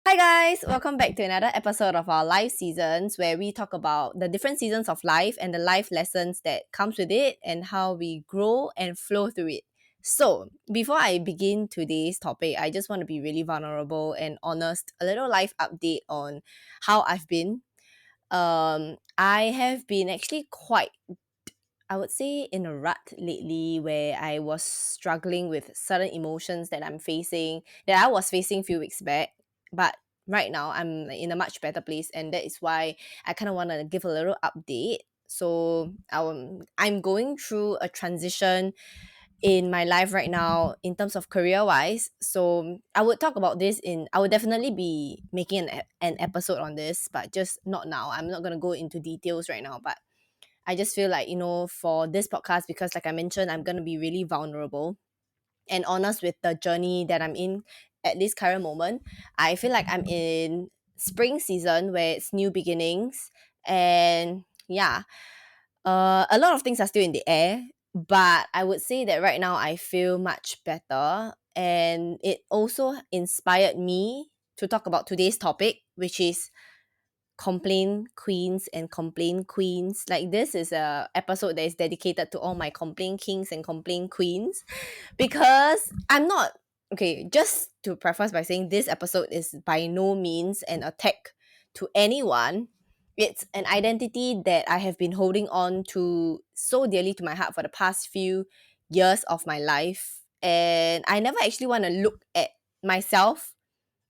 Hi guys, welcome back to another episode of our life seasons where we talk about the different seasons of life and the life lessons that comes with it and how we grow and flow through it. So, before I begin today's topic, I just want to be really vulnerable and honest, a little life update on how I've been. I have been actually quite, I would say, in a rut lately where I was struggling with certain emotions that I was facing a few weeks back. But right now, I'm like, in a much better place, and that is why I kind of want to give a little update. So I'm going through a transition in my life right now in terms of career wise. So I would talk about this I would definitely be making an episode on this, but just not now. I'm not going to go into details right now, but I just feel like, for this podcast, because like I mentioned, I'm going to be really vulnerable and honest with the journey that I'm in at this current moment. I feel like I'm in spring season where it's new beginnings. And yeah, a lot of things are still in the air, but I would say that right now I feel much better. And it also inspired me to talk about today's topic, which is complain queens and complain queens. Like, this is a episode that is dedicated to all my complain kings and complain queens, because I'm not okay. Just to preface by saying, this episode is by no means an attack to anyone. It's an identity that I have been holding on to so dearly to my heart for the past few years of my life, and I never actually want to look at myself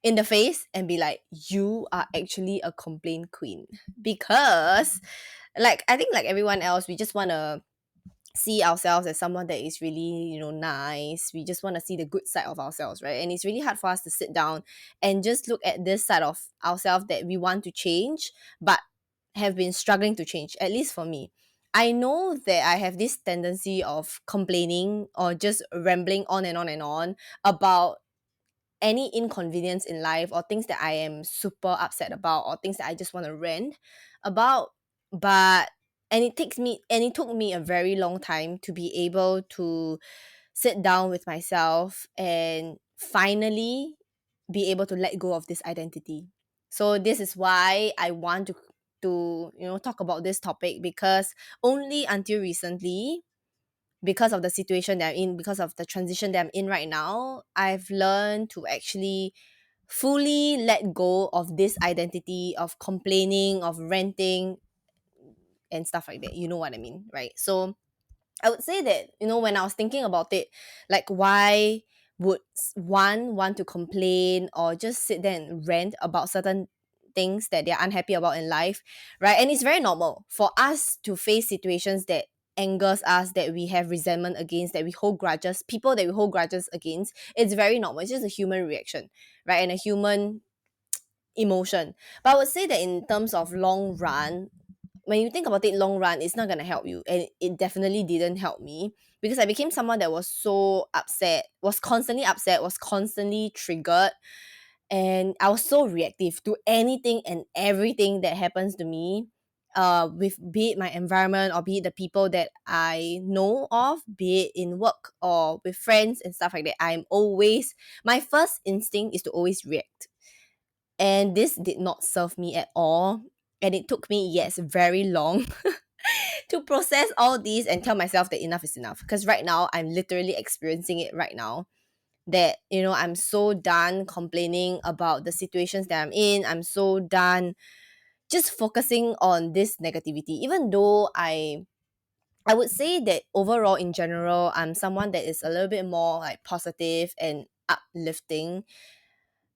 in the face and be like, you are actually a complaint queen. Because, like, I think like everyone else, we just want to see ourselves as someone that is really, nice. We just want to see the good side of ourselves, right? And it's really hard for us to sit down and just look at this side of ourselves that we want to change, but have been struggling to change, at least for me. I know that I have this tendency of complaining or just rambling on and on and on about any inconvenience in life, or things that I am super upset about, or things that I just want to rant about. But it took me a very long time to be able to sit down with myself and finally be able to let go of this identity. So this is why I want to talk about this topic, because only until recently, because of the situation that I'm in, because of the transition that I'm in right now, I've learned to actually fully let go of this identity of complaining, of ranting, and stuff like that. You know what I mean, right? So I would say that, when I was thinking about it, like, why would one want to complain or just sit there and rant about certain things that they're unhappy about in life, right? And it's very normal for us to face situations that angers us, that we have resentment against, that we hold grudges, people that we hold grudges against. It's very normal. It's just a human reaction, right? And a human emotion. But I would say that in terms of long run, when you think about it, long run, it's not gonna help you, and it definitely didn't help me, because I became someone that was so upset, was constantly triggered, and I was so reactive to anything and everything that happens to me. With be it my environment, or be it the people that I know of, be it in work or with friends and stuff like that, my first instinct is to always react, and this did not serve me at all. And it took me, yes, very long to process all these and tell myself that enough is enough. Because right now, I'm literally experiencing it right now. That, I'm so done complaining about the situations that I'm in. I'm so done just focusing on this negativity. Even though I would say that overall, in general, I'm someone that is a little bit more like positive and uplifting.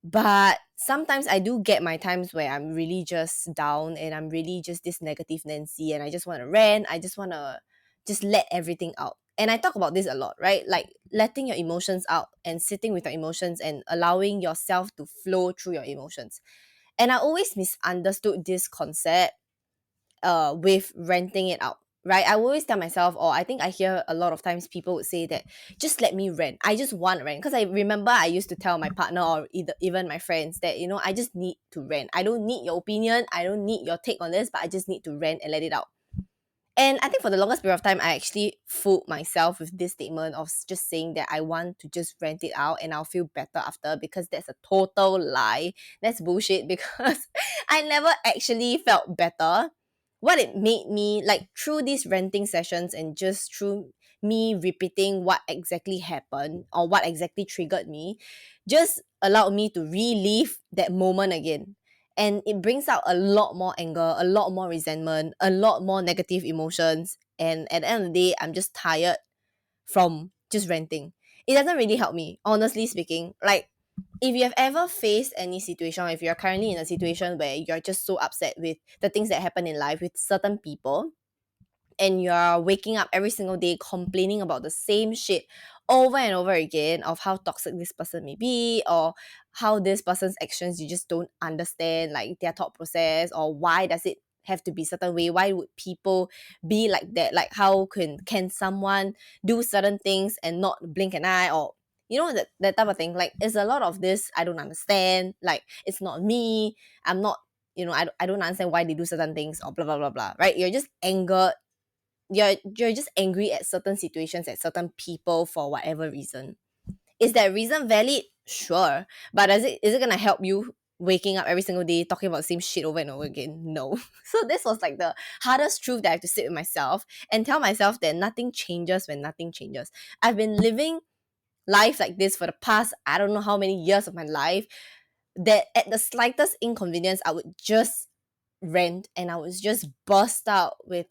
But sometimes I do get my times where I'm really just down, and I'm really just this negative Nancy, and I just want to rant. I just want to just let everything out. And I talk about this a lot, right? Like, letting your emotions out and sitting with your emotions and allowing yourself to flow through your emotions. And I always misunderstood this concept with renting it out. Right, I always tell myself, or I think I hear a lot of times people would say that, just let me rent. I just want rent, because I remember I used to tell my partner, or even my friends, that I just need to rent. I don't need your opinion. I don't need your take on this, but I just need to rent and let it out. And I think for the longest period of time, I actually fooled myself with this statement of just saying that I want to just rent it out and I'll feel better after, because that's a total lie. That's bullshit because I never actually felt better. What it made me, like through these renting sessions and just through me repeating what exactly happened or what exactly triggered me, just allowed me to relive that moment again, and it brings out a lot more anger, a lot more resentment, a lot more negative emotions. And at the end of the day, I'm just tired from just renting. It doesn't really help me, honestly speaking. Like, if you have ever faced any situation, or if you're currently in a situation where you're just so upset with the things that happen in life with certain people, and you're waking up every single day complaining about the same shit over and over again of how toxic this person may be, or how this person's actions you just don't understand, like their thought process, or why does it have to be certain way, why would people be like that, like how can someone do certain things and not blink an eye, or that type of thing. Like, it's a lot of this I don't understand, like it's not me, I'm not, I don't understand why they do certain things, or blah blah blah blah, right? You're just angered, you're just angry at certain situations, at certain people for whatever reason. Is that reason valid? Sure. But is it gonna help you waking up every single day talking about the same shit over and over again? No. So this was like the hardest truth that I have to sit with myself and tell myself that nothing changes when nothing changes. I've been living life like this for the past, I don't know how many years of my life, that at the slightest inconvenience I would just rant, and I was just burst out with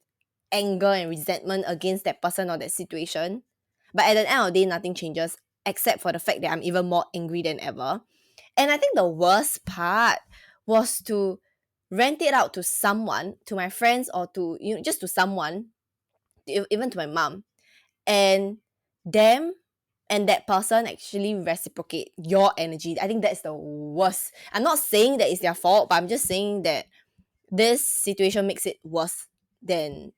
anger and resentment against that person or that situation. But at the end of the day, nothing changes except for the fact that I'm even more angry than ever. And I think the worst part was to rent it out to someone, to my friends, or to, just to someone, even to my mom, and them and that person actually reciprocate your energy. I think that's the worst. I'm not saying that it's their fault, but I'm just saying that this situation makes it worse than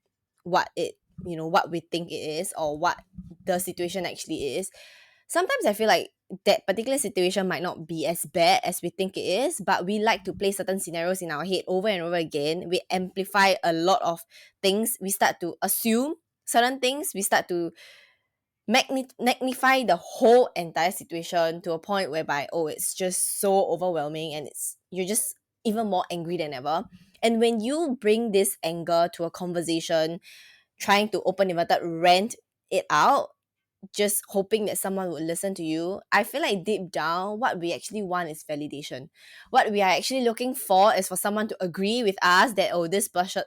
what it what we think it is, or what the situation actually is. Sometimes I feel like that particular situation might not be as bad as we think it is, but we like to play certain scenarios in our head over and over again. We amplify a lot of things, we start to assume certain things, we start to magnify the whole entire situation to a point whereby, oh, it's just so overwhelming, and you're just even more angry than ever. And when you bring this anger to a conversation, trying to open inverted rant it out, just hoping that someone would listen to you, I feel like deep down what we actually want is validation. What we are actually looking for is for someone to agree with us that, oh, this person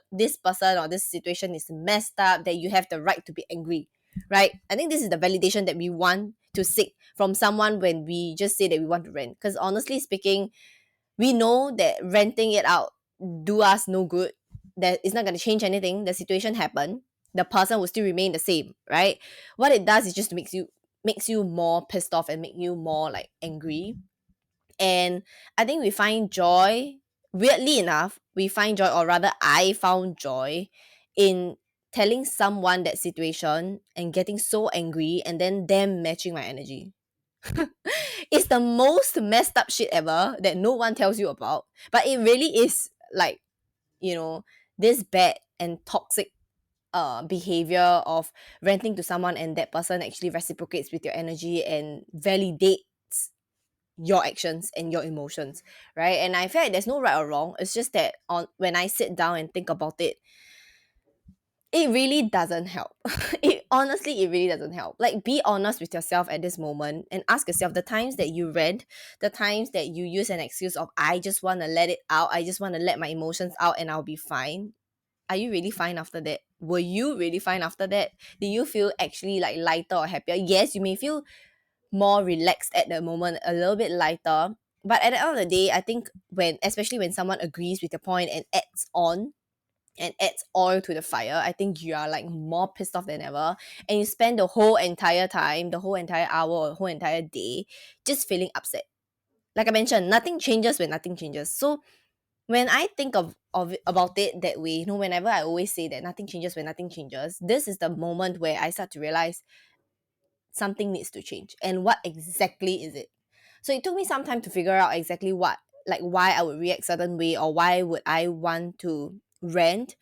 or this situation is messed up, that you have the right to be angry, right? I think this is the validation that we want to seek from someone when we just say that we want to rent. Because honestly speaking, we know that renting it out do us no good, that it's not going to change anything. The situation happened, the person will still remain the same, right? What it does is just makes you more pissed off and make you more like angry. And I think we find joy, weirdly enough, we find joy, or rather I found joy in telling someone that situation and getting so angry, and then them matching my energy. It's the most messed up shit ever that no one tells you about. But it really is, like, you know, this bad and toxic behavior of renting to someone, and that person actually reciprocates with your energy and validates your actions and your emotions, right? And I feel like there's no right or wrong. It's just that on when I sit down and think about it, it really doesn't help. It really doesn't help. Like, be honest with yourself at this moment and ask yourself, the times that you rant, the times that you use an excuse of, I just want to let it out, I just want to let my emotions out and I'll be fine. Are you really fine after that? Were you really fine after that? Do you feel actually like lighter or happier? Yes, you may feel more relaxed at the moment, a little bit lighter. But at the end of the day, I think especially when someone agrees with your point and adds oil to the fire, I think you are like more pissed off than ever. And you spend the whole entire time, the whole entire hour, or the whole entire day just feeling upset. Like I mentioned, nothing changes when nothing changes. So when I think about it that way, whenever I always say that nothing changes when nothing changes, this is the moment where I start to realize something needs to change. And what exactly is it? So it took me some time to figure out exactly why I would react certain way, or why would I want to rant.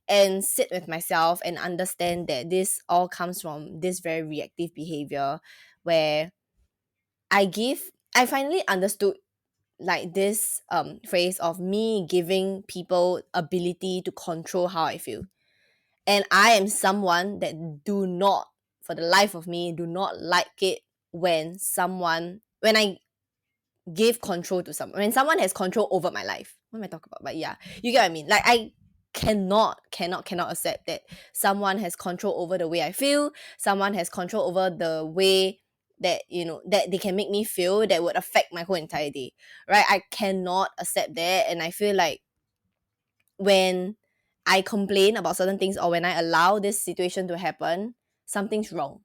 and sit with myself and understand that this all comes from this very reactive behavior where I finally understood like this phrase of me giving people ability to control how I feel. And I am someone that do not, for the life of me, do not like it when I give control to someone, when someone has control over my life. What am I talking about? But yeah, you get what I mean. Like I cannot accept that someone has control over the way I feel, someone has control over the way that that they can make me feel that would affect my whole entire day. Right? I cannot accept that, and I feel like when I complain about certain things or when I allow this situation to happen, something's wrong.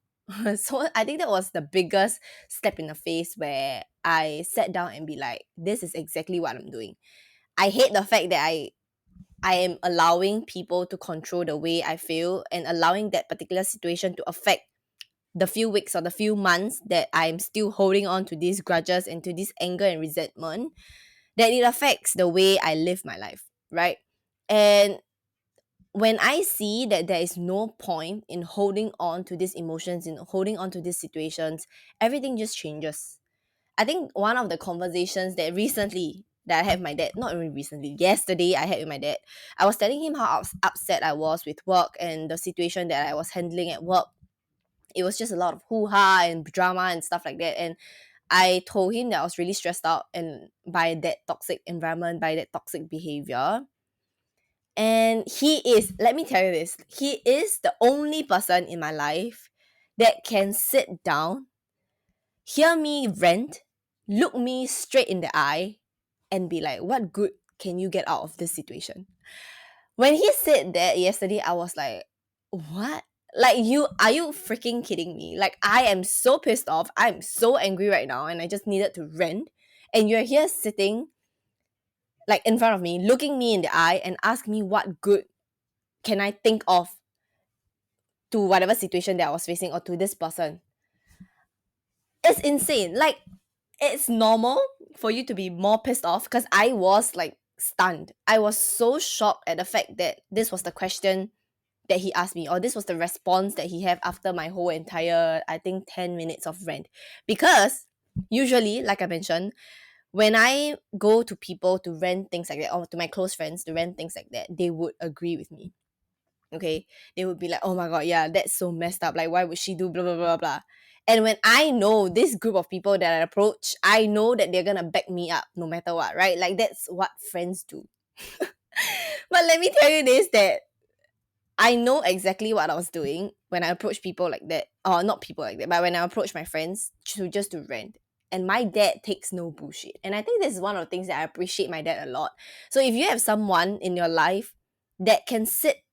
So I think that was the biggest step in the face where I sat down and be like, this is exactly what I'm doing. I hate the fact that I am allowing people to control the way I feel and allowing that particular situation to affect the few weeks or the few months that I'm still holding on to these grudges and to this anger and resentment, that it affects the way I live my life, right? And when I see that there is no point in holding on to these emotions, in holding on to these situations, everything just changes. I think one of the conversations that I had with my dad, not even recently, yesterday I had with my dad, I was telling him how upset I was with work and the situation that I was handling at work. It was just a lot of hoo-ha and drama and stuff like that. And I told him that I was really stressed out and by that toxic environment, by that toxic behavior. And he is, let me tell you this, he is the only person in my life that can sit down, hear me rant, look me straight in the eye, and be like, what good can you get out of this situation? When he said that yesterday, I was like, what? Like, are you freaking kidding me? Like, I am so pissed off. I'm so angry right now, and I just needed to rant. And you're here sitting like in front of me, looking me in the eye and ask me what good can I think of to whatever situation that I was facing or to this person. It's insane. Like, it's normal for you to be more pissed off because I was like stunned. I was so shocked at the fact that this was the question that he asked me, or this was the response that he had after my whole entire, I think, 10 minutes of rant. Because usually, like I mentioned, when I go to people to rant things like that, or to my close friends to rant things like that, they would agree with me. Okay, they would be like, oh my god, yeah, that's so messed up, like why would she do blah blah blah blah. And when I know this group of people that I approach, I know that they're gonna back me up no matter what, right? Like that's what friends do. But let me tell you this, that I know exactly what I was doing when I approach people like that, or not people like that, but when I approach my friends to rant. And my dad takes no bullshit, and I think this is one of the things that I appreciate my dad a lot. So if you have someone in your life that can sit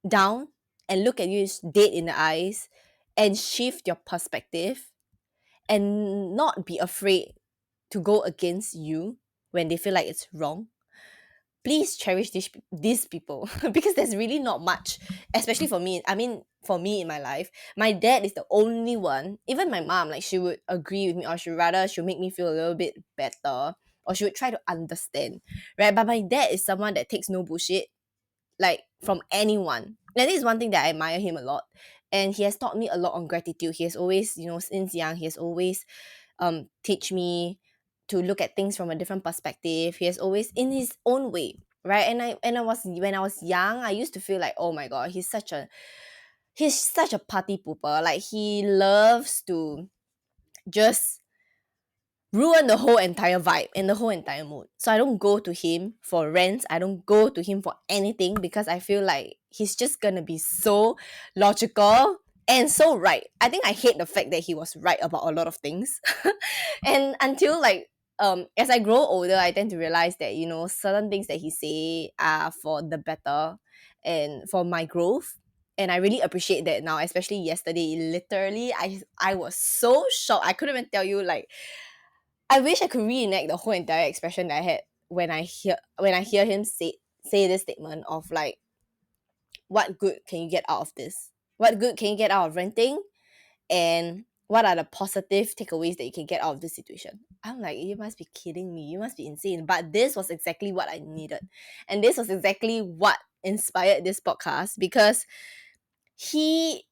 down and look at you dead in the eyes and shift your perspective and not be afraid to go against you when they feel like it's wrong, please cherish these people because there's really not much, especially for me. I mean, for me in my life, my dad is the only one. Even my mom, like, she would agree with me, or she'll make me feel a little bit better, or she would try to understand, right? But my dad is someone that takes no bullshit, like, from anyone. And this is one thing that I admire him a lot. And he has taught me a lot on gratitude. He has always, since young, he has always teach me to look at things from a different perspective. He has always, in his own way, right? And I was, when I was young, I used to feel like, oh my god, he's such a party pooper. Like, he loves to just ruin the whole entire vibe and the whole entire mood. So I don't go to him for rants. I don't go to him for anything because I feel like he's just gonna be so logical and so right. I think I hate the fact that he was right about a lot of things. And until, like, as I grow older, I tend to realize that, certain things that he say are for the better and for my growth. And I really appreciate that now, especially yesterday. Literally, I was so shocked. I couldn't even tell you, like, I wish I could reenact the whole entire expression that I had when I hear him say this statement of, like, what good can you get out of this? What good can you get out of renting? And what are the positive takeaways that you can get out of this situation? I'm like, you must be kidding me. You must be insane. But this was exactly what I needed. And this was exactly what inspired this podcast, because he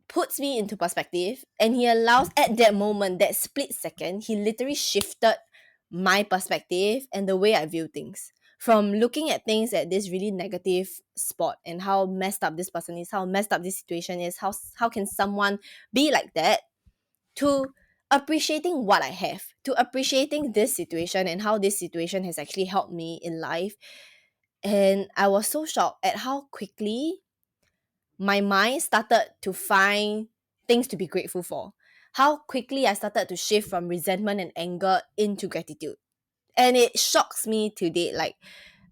puts me into perspective, and he allows, at that moment, that split second, he literally shifted my perspective and the way I view things. From looking at things at this really negative spot and how messed up this person is, how messed up this situation is, how can someone be like that, to appreciating what I have, to appreciating this situation and how this situation has actually helped me in life. And I was so shocked at how quickly my mind started to find things to be grateful for. How quickly I started to shift from resentment and anger into gratitude. And it shocks me to date. Like,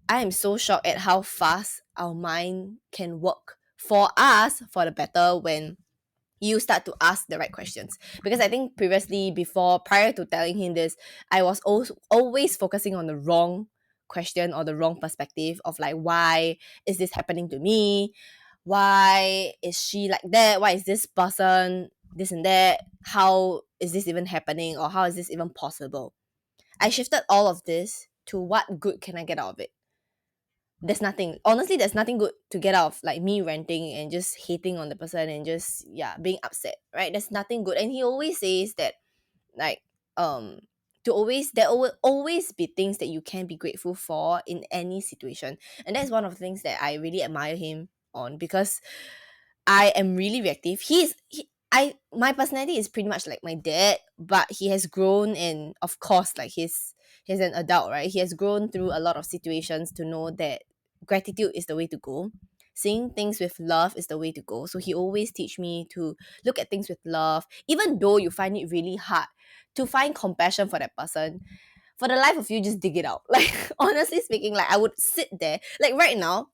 I am so shocked at how fast our mind can work for us for the better when you start to ask the right questions. Because I think previously, prior to telling him this, I was also always focusing on the wrong question or the wrong perspective of like, why is this happening to me? Why is she like that? Why is this person this and that? How is this even happening, or how is this even possible? I shifted all of this to what good can I get out of it. There's nothing, honestly, there's nothing good to get out of like me ranting and just hating on the person and just, yeah, being upset, right? There's nothing good. And he always says that, like, to always, there will always be things that you can be grateful for in any situation. And that's one of the things that I really admire him on, because I am really reactive. My personality is pretty much like my dad, but he has grown, and of course, like he's an adult, right? He has grown through a lot of situations to know that gratitude is the way to go. Seeing things with love is the way to go. So he always teach me to look at things with love, even though you find it really hard to find compassion for that person. For the life of you, just dig it out. Like, honestly speaking, like I would sit there, like right now,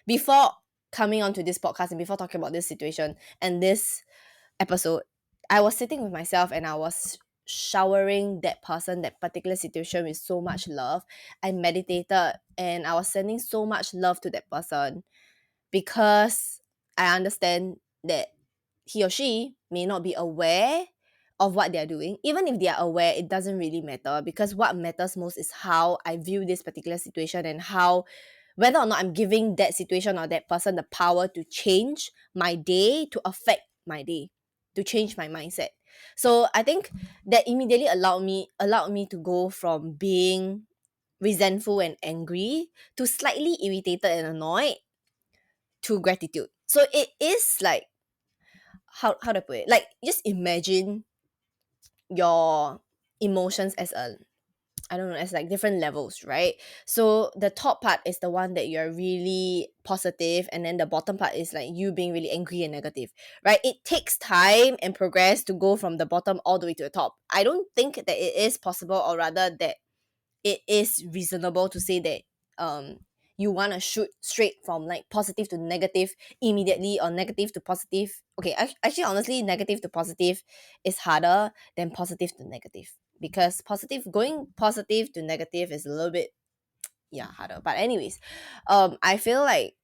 before coming onto this podcast and before talking about this situation and this episode, I was sitting with myself and I was showering that person, that particular situation, with so much love. I meditated and I was sending so much love to that person, because I understand that he or she may not be aware of what they're doing. Even if they are aware, it doesn't really matter, because what matters most is how I view this particular situation, and how, whether or not I'm giving that situation or that person the power to change my day, to affect my day, to change my mindset. So I think that immediately allowed me to go from being resentful and angry to slightly irritated and annoyed to gratitude. So it is like, how to put it? Like, just imagine your emotions as a, I don't know, as like different levels, right? So the top part is the one that you're really positive, and then the bottom part is like you being really angry and negative, right? It takes time and progress to go from the bottom all the way to the top. I don't think that it is possible, or rather that it is reasonable to say that you want to shoot straight from like positive to negative immediately, or negative to positive. Okay, actually, honestly, negative to positive is harder than positive to negative, because going positive to negative is a little bit, yeah, harder. But anyways, I feel like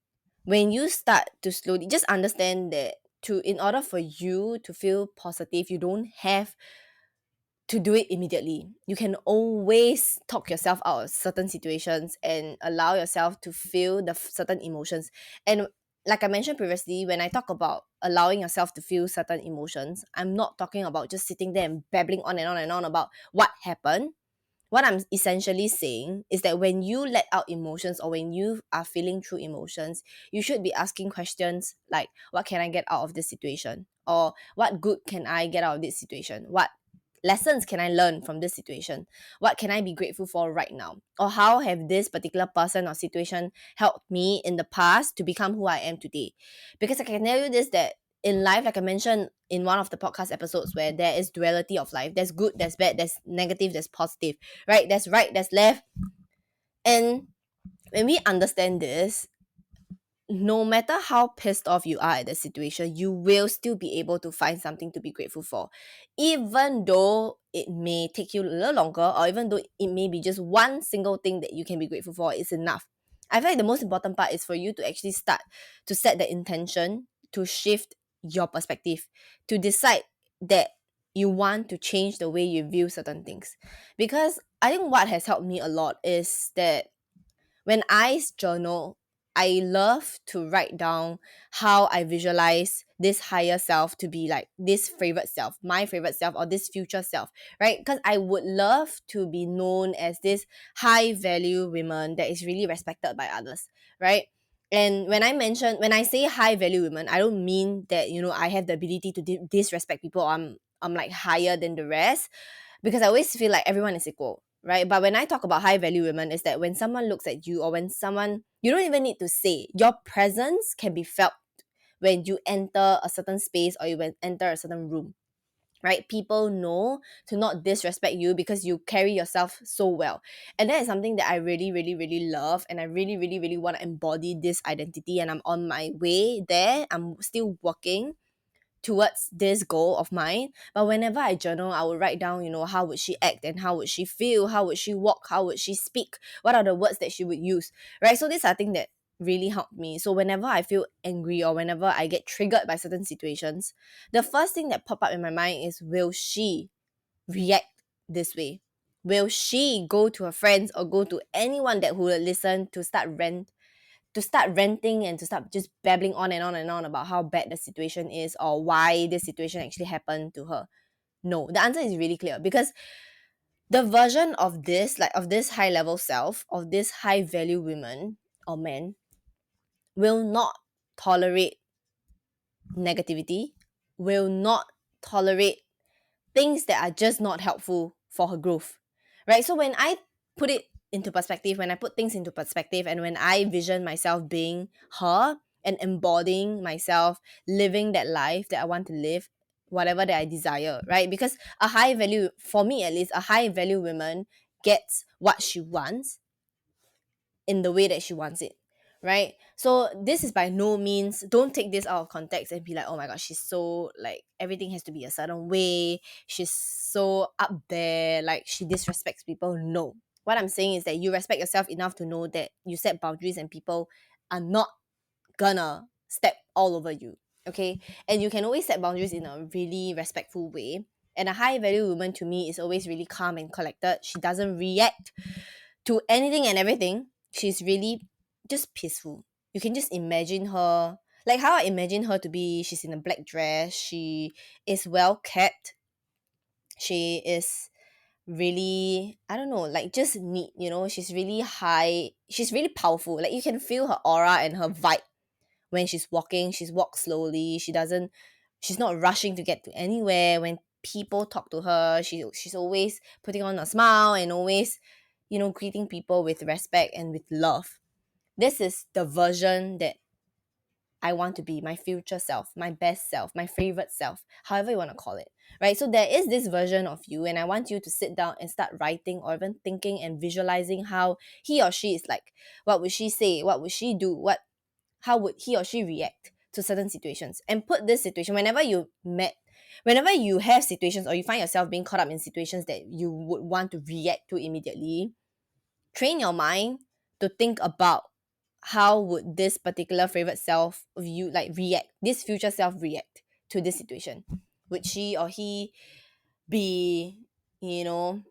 when you start to slowly just understand that, to in order for you to feel positive, you don't have to do it immediately. You can always talk yourself out of certain situations and allow yourself to feel the certain emotions. And like I mentioned previously, when I talk about allowing yourself to feel certain emotions, I'm not talking about just sitting there and babbling on and on and on about what happened. What I'm essentially saying is that when you let out emotions, or when you are feeling through emotions, you should be asking questions like, what can I get out of this situation? Or what good can I get out of this situation? What lessons can I learn from this situation? What can I be grateful for right now? Or how have this particular person or situation helped me in the past to become who I am today? Because I can tell you this, that in life, like I mentioned in one of the podcast episodes, where there is duality of life. There's good, there's bad, there's negative, there's positive, right, there's left. And when we understand this, no matter how pissed off you are at the situation, you will still be able to find something to be grateful for. Even though it may take you a little longer, or even though it may be just one single thing that you can be grateful for, is enough. I feel like the most important part is for you to actually start to set the intention to shift your perspective, to decide that you want to change the way you view certain things. Because I think what has helped me a lot is that when I journal, I love to write down how I visualize this higher self to be like this favorite self, my favorite self, or this future self, right? Because I would love to be known as this high value woman that is really respected by others, right? And when I say high value women, I don't mean that, I have the ability to disrespect people. Or I'm like higher than the rest, because I always feel like everyone is equal, right? But when I talk about high value women, is that when someone looks at you, or when someone, you don't even need to say, your presence can be felt when you enter a certain space, or you enter a certain room, right? People know to not disrespect you because you carry yourself so well. And that is something that I really, really, really love. And I really, really, really want to embody this identity. And I'm on my way there. I'm still working towards this goal of mine. But whenever I journal, I would write down, how would she act, and how would she feel, how would she walk, how would she speak, what are the words that she would use, right? So these are things that really helped me. So whenever I feel angry, or whenever I get triggered by certain situations, the first thing that pop up in my mind is, will she react this way? Will she go to her friends, or go to anyone that who will listen, to start ranting and to start just babbling on and on and on about how bad the situation is, or why this situation actually happened to her? No, the answer is really clear, because the version of this, like of this high level self, of this high value women or men, will not tolerate negativity, will not tolerate things that are just not helpful for her growth, right? So when I put it into perspective, when I put things into perspective, and when I vision myself being her and embodying myself, living that life that I want to live, whatever that I desire, right? Because a high value, for me at least, a high value woman gets what she wants in the way that she wants it, right? So this is by no means, don't take this out of context and be like, oh my god, she's so like everything has to be a certain way, she's so up there, like she disrespects people. No, what I'm saying is that you respect yourself enough to know that you set boundaries, and people are not gonna step all over you, okay? And you can always set boundaries in a really respectful way. And a high value woman to me is always really calm and collected. She doesn't react to anything and everything. She's really just peaceful. You can just imagine her, like how I imagine her to be. She's in a black dress. She is well kept. She is really, I don't know, like just neat, she's really high. She's really powerful. Like you can feel her aura and her vibe when she's walking. She's walked slowly. She's not rushing to get to anywhere. When people talk to her, she's always putting on a smile, and always, greeting people with respect and with love. This is the version that I want to be, my future self, my best self, my favorite self, however you want to call it, right? So there is this version of you, and I want you to sit down and start writing, or even thinking and visualizing how he or she is like. What would she say? What would she do? How would he or she react to certain situations? And put this situation, whenever you have situations, or you find yourself being caught up in situations that you would want to react to immediately, train your mind to think about how would this particular favorite self of you like react, this future self react to this situation. Would she or he be, you know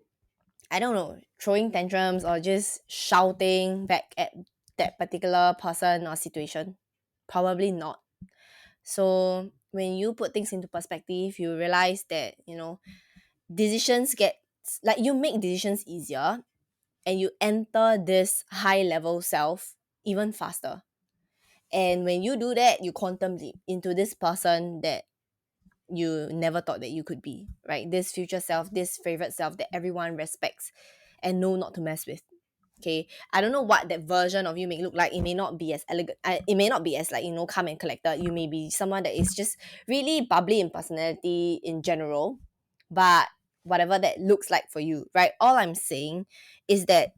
I don't know, throwing tantrums, or just shouting back at that particular person or situation? Probably not. So when you put things into perspective, you realize that, decisions get, like, you make decisions easier, and you enter this high level self even faster. And when you do that, you quantum leap into this person that you never thought that you could be, right? This future self, this favorite self that everyone respects and know not to mess with. Okay, I don't know what that version of you may look like. It may not be as elegant. It may not be as, like, calm and collected. You may be someone that is just really bubbly in personality in general. But whatever that looks like for you, right? All I'm saying is that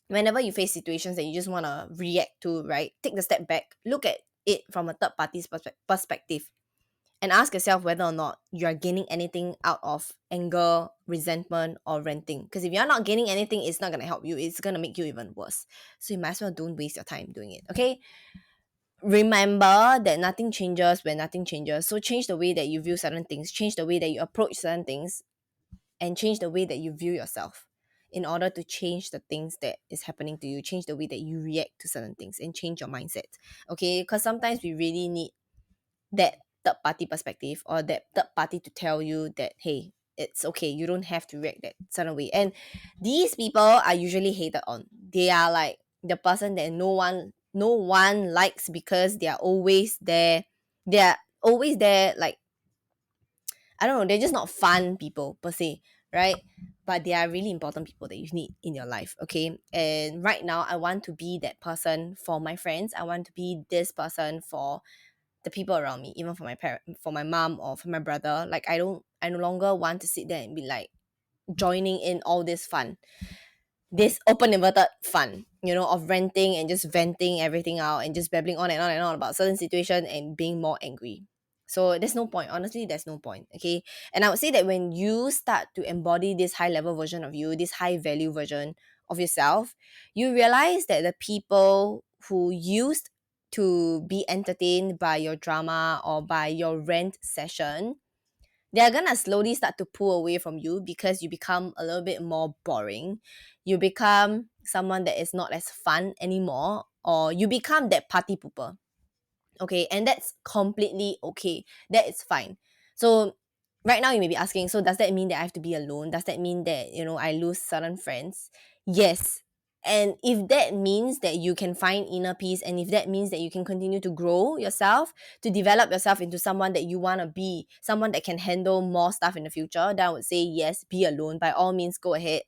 whenever you face situations that you just want to react to, right? Take the step back, look at it from a third party's perspective, and ask yourself whether or not you are gaining anything out of anger, resentment, or ranting. Because if you're not gaining anything, it's not going to help you. It's going to make you even worse. So you might as well don't waste your time doing it, okay? remember that nothing changes when nothing changes. So change the way that you view certain things, change the way that you approach certain things, and change the way that you view yourself in order to change the things that is happening to you, change the way that you react to certain things, and change your mindset. Okay, because sometimes we really need that third party perspective, or that third party to tell you that, hey, it's okay, you don't have to react that certain way. And these people are usually hated on. They are like the person that no one likes, because they are always there. They are always there, like, I don't know, they're just not fun people per se, right? But they are really important people that you need in your life, okay? And right now, I want to be that person for my friends. I want to be this person for the people around me, even for my parent, for my mom, or for my brother. Like, I no longer want to sit there and be like joining in all this fun, this open inverted fun, of ranting and just venting everything out and just babbling on and on and on about certain situation and being more angry. So there's no point. Honestly, there's no point. Okay. And I would say that when you start to embody this high level version of you, this high value version of yourself, you realize that the people who used to be entertained by your drama or by your rant session, they're gonna slowly start to pull away from you, because you become a little bit more boring. You become someone that is not as fun anymore, or you become that party pooper. Okay, and that's completely okay. That is fine. So right now you may be asking, so does that mean that I have to be alone? Does that mean that, I lose certain friends? Yes. And if that means that you can find inner peace, and if that means that you can continue to grow yourself, to develop yourself into someone that you want to be, someone that can handle more stuff in the future, then I would say yes, be alone. By all means, go ahead.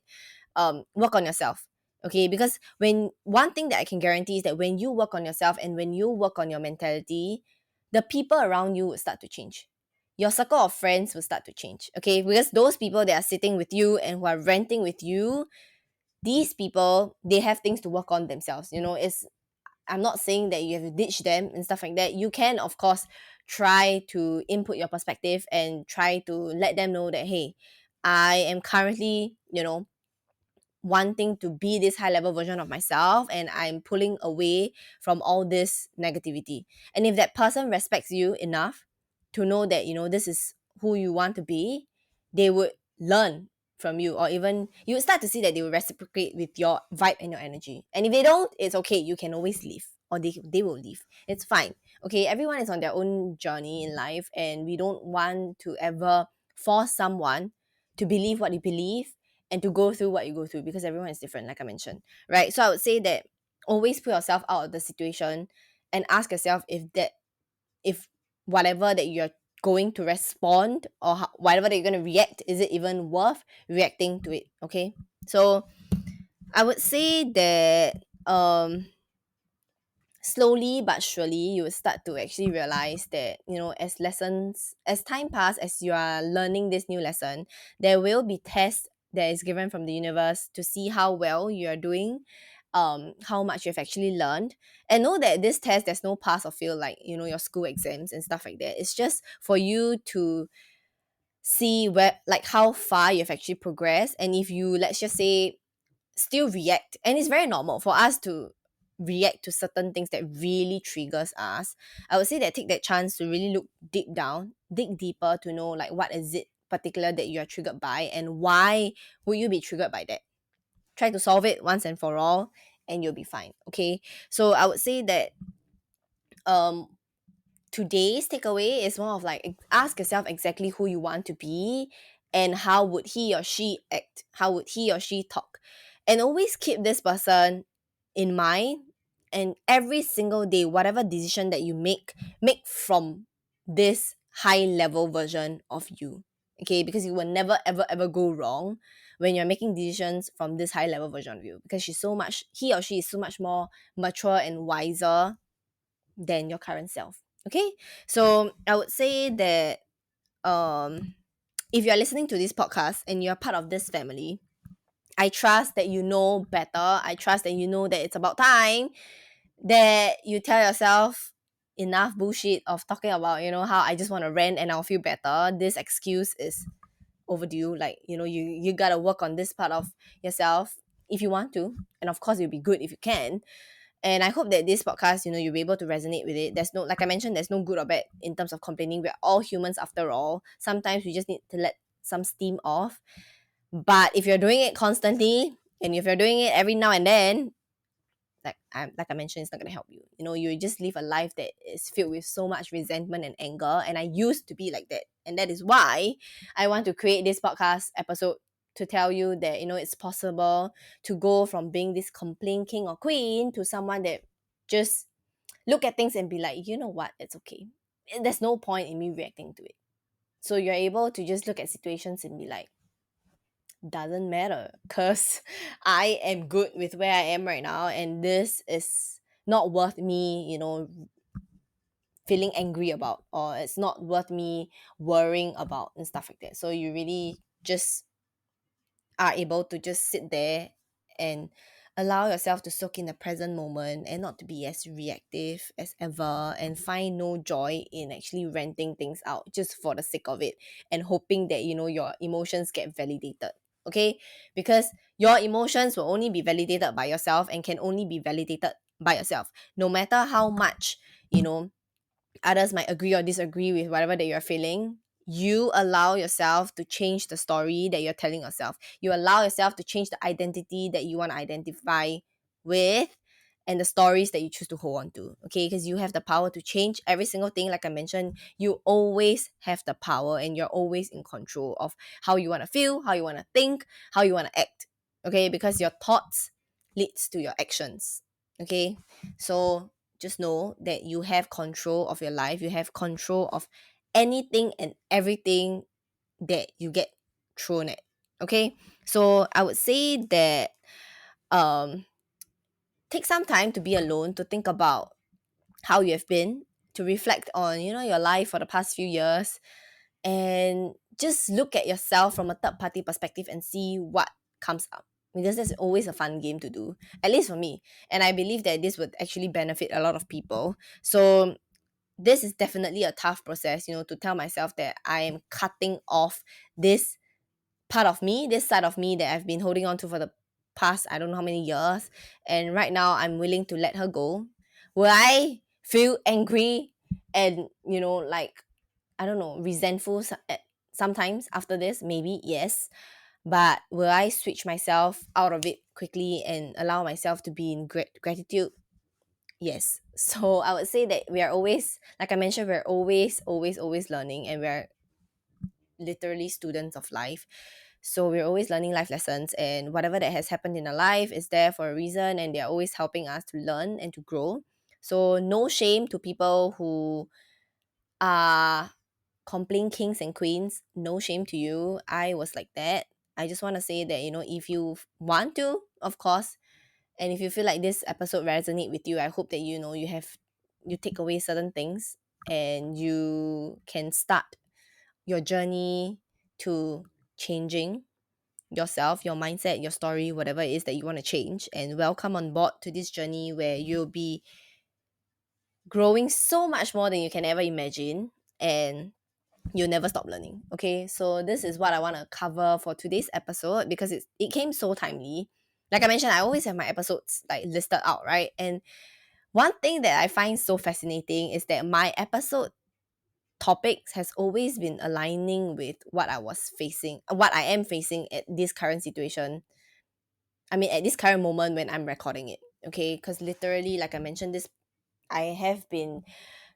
Work on yourself. Okay, because when one thing that I can guarantee is that when you work on yourself and when you work on your mentality, the people around you will start to change. Your circle of friends will start to change. Okay, because those people that are sitting with you and who are renting with you, these people, they have things to work on themselves. It's I'm not saying that you have to ditch them and stuff like that. You can, of course, try to input your perspective and try to let them know that, hey, I am currently, wanting to be this high level version of myself, and I'm pulling away from all this negativity. And if that person respects you enough to know that, this is who you want to be, they would learn from you, or even you would start to see that they will reciprocate with your vibe and your energy. And if they don't, it's okay, you can always leave, or they will leave. It's fine. Okay, everyone is on their own journey in life, and we don't want to ever force someone to believe what they believe and to go through what you go through, because everyone is different, like I mentioned, right? So I would say that always put yourself out of the situation and ask yourself if whatever that you're going to respond, or whatever that you're going to react, is it even worth reacting to it? Okay, so I would say that slowly but surely you will start to actually realize that, as time pass, as you are learning this new lesson, there will be tests that is given from the universe to see how well you are doing, how much you've actually learned. And know that this test, there's no pass or fail, like, your school exams and stuff like that. It's just for you to see where, like, how far you've actually progressed. And if you, let's just say, still react, and it's very normal for us to react to certain things that really triggers us, I would say that take that chance to really look deep down, dig deeper, to know, like, what is it particular that you are triggered by, and why would you be triggered by that. Try to solve it once and for all, and you'll be fine. Okay, so I would say that um today's takeaway is more of like, ask yourself exactly who you want to be, and how would he or she act, how would he or she talk, and always keep this person in mind. And every single day, whatever decision that you make from this high level version of you. Okay, because you will never ever ever go wrong when you're making decisions from this high level version of you, because he or she is so much more mature and wiser than your current self. Okay, so I would say that if you're listening to this podcast and you're part of this family, I trust that you know better. I trust that you know that it's about time that you tell yourself, enough bullshit of talking about, how I just want to rant and I'll feel better. This excuse is overdue. Like, you gotta work on this part of yourself if you want to. And of course, it'll be good if you can. And I hope that this podcast, you'll be able to resonate with it. There's no, like I mentioned, there's no good or bad in terms of complaining. We're all humans after all. Sometimes we just need to let some steam off. But if you're doing it constantly, and if you're doing it every now and then, like I mentioned, it's not gonna help you. You just live a life that is filled with so much resentment and anger. And I used to be like that, and that is why I want to create this podcast episode to tell you that it's possible to go from being this complaint king or queen to someone that just look at things and be like, you know what, it's okay. There's no point in me reacting to it. So you're able to just look at situations and be like, doesn't matter, because I am good with where I am right now, and this is not worth me feeling angry about, or it's not worth me worrying about and stuff like that. So you really just are able to just sit there and allow yourself to soak in the present moment and not to be as reactive as ever, and find no joy in actually renting things out just for the sake of it and hoping that your emotions get validated. Okay, because your emotions will only be validated by yourself and can only be validated by yourself, no matter how much you know others might agree or disagree with whatever that you're feeling. You allow yourself to change the story that you're telling yourself. You allow yourself to change the identity that you want to identify with, and the stories that you choose to hold on to. Okay, because you have the power to change every single thing. Like I mentioned, you always have the power, and you're always in control of how you want to feel, how you want to think, how you want to act. Okay, because your thoughts leads to your actions. Okay, so just know that you have control of your life. You have control of anything and everything that you get thrown at. Okay, so I would say that um take some time to be alone, to think about how you have been, to reflect on your life for the past few years, and just look at yourself from a third party perspective and see what comes up. Because that's always a fun game to do, at least for me. And I believe that this would actually benefit a lot of people. So this is definitely a tough process, to tell myself that I am cutting off this part of me, this side of me that I've been holding on to for the past I don't know how many years. And right now I'm willing to let her go. Will I feel angry and, like, I don't know, resentful sometimes after this? Maybe, yes. But will I switch myself out of it quickly and allow myself to be in gratitude? Yes. So I would say that we are always, like I mentioned, we're always learning, and we're literally students of life. So we're always learning life lessons, and whatever that has happened in our life is there for a reason, and they're always helping us to learn and to grow. So no shame to people who are complain kings and queens. No shame to you. I was like that. I just want to say that, if you want to, of course, and if you feel like this episode resonate with you, I hope that you take away certain things, and you can start your journey to changing yourself, your mindset, your story, whatever it is that you want to change, and welcome on board to this journey where you'll be growing so much more than you can ever imagine, and you'll never stop learning. Okay, so this is what I want to cover for today's episode, because it came so timely. Like I mentioned, I always have my episodes like listed out, right? And one thing that I find so fascinating is that my episode topics has always been aligning with what I am facing at this current situation. I mean, at this current moment when I'm recording it. Okay, because literally, like I mentioned, this I have been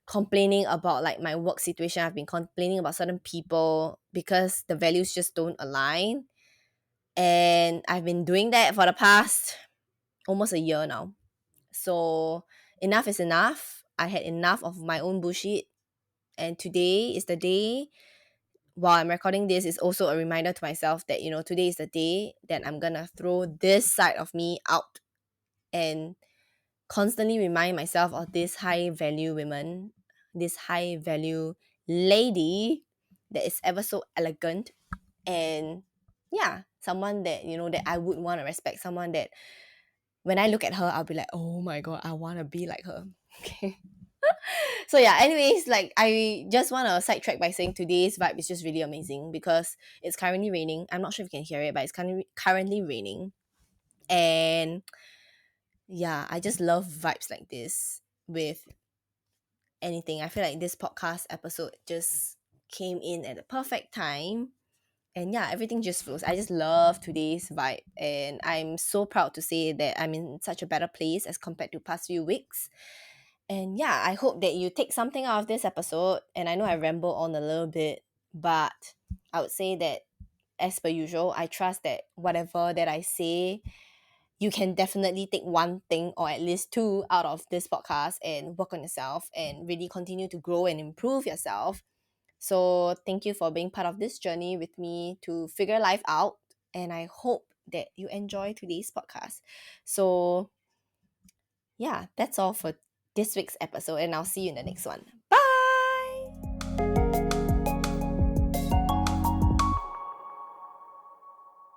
complaining about like my work situation. I've been complaining about certain people because the values just don't align. And I've been doing that for the past almost a year now. So enough is enough. I had enough of my own bullshit. And today is the day, while I'm recording this, is also a reminder to myself that, today is the day that I'm gonna throw this side of me out and constantly remind myself of this high value women, this high value lady that is ever so elegant, and yeah, someone that that I would want to respect, someone that when I look at her I'll be like, oh my god, I want to be like her. Okay. So yeah, anyways, like I just want to sidetrack by saying today's vibe is just really amazing because it's currently raining. I'm not sure if you can hear it, but it's currently raining. And yeah, I just love vibes like this with anything. I feel like this podcast episode just came in at the perfect time. And yeah, everything just flows. I just love today's vibe. And I'm so proud to say that I'm in such a better place as compared to past few weeks. And yeah, I hope that you take something out of this episode. And I know I ramble on a little bit, but I would say that as per usual, I trust that whatever that I say, you can definitely take one thing or at least two out of this podcast and work on yourself and really continue to grow and improve yourself. So thank you for being part of this journey with me to figure life out. And I hope that you enjoy today's podcast. So yeah, that's all for this week's episode, and I'll see you in the next one.